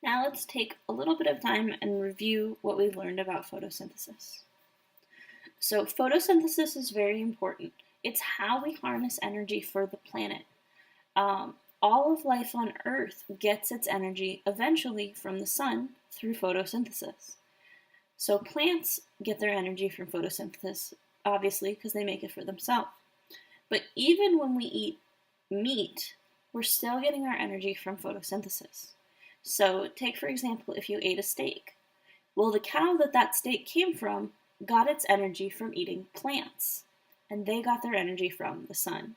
Now let's take a little bit of time and review what we've learned about photosynthesis. So photosynthesis is very important. It's how we harness energy for the planet. All of life on Earth gets its energy eventually from the sun through photosynthesis. So plants get their energy from photosynthesis, obviously, because they make it for themselves. But even when we eat meat, we're still getting our energy from photosynthesis. So take, for example, if you ate a steak. Well, the cow that steak came from got its energy from eating plants, and they got their energy from the sun.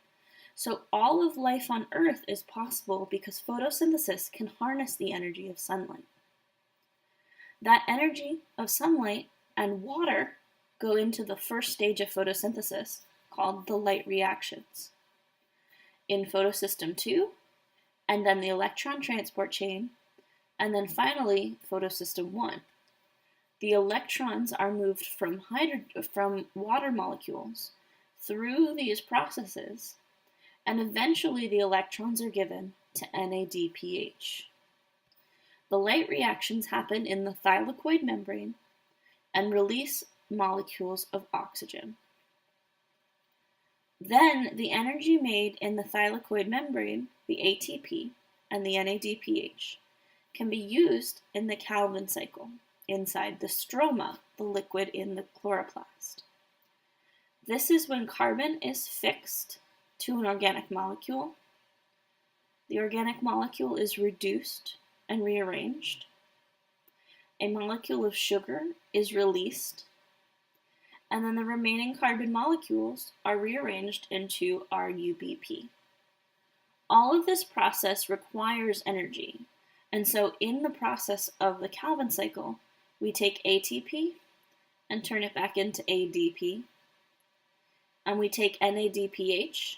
So all of life on Earth is possible because photosynthesis can harness the energy of sunlight. That energy of sunlight and water go into the first stage of photosynthesis, called the light reactions. In photosystem 2, and then the electron transport chain, and then finally photosystem 1. The electrons are moved from water molecules through these processes, and eventually the electrons are given to NADPH. The light reactions happen in the thylakoid membrane and release molecules of oxygen. Then the energy made in the thylakoid membrane, the ATP, and the NADPH, can be used in the Calvin cycle inside the stroma, the liquid in the chloroplast. This is when carbon is fixed to an organic molecule. The organic molecule is reduced and rearranged. A molecule of sugar is released, and then the remaining carbon molecules are rearranged into RUBP. All of this process requires energy, and so in the process of the Calvin cycle, we take ATP and turn it back into ADP, and we take NADPH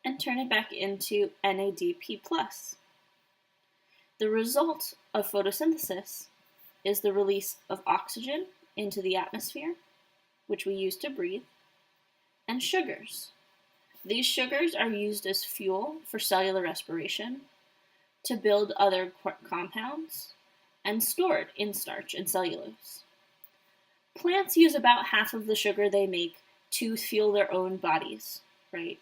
and turn it back into NADP+. The result of photosynthesis is the release of oxygen into the atmosphere, which we use to breathe, and sugars. These sugars are used as fuel for cellular respiration, to build other compounds, and stored in starch and cellulose. Plants use about half of the sugar they make to fuel their own bodies, right?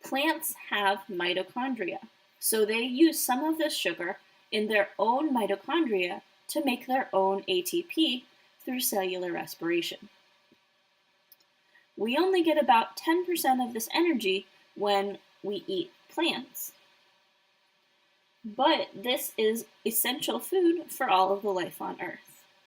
Plants have mitochondria, so they use some of this sugar in their own mitochondria to make their own ATP through cellular respiration. We only get about 10% of this energy when we eat plants. But this is essential food for all of the life on Earth.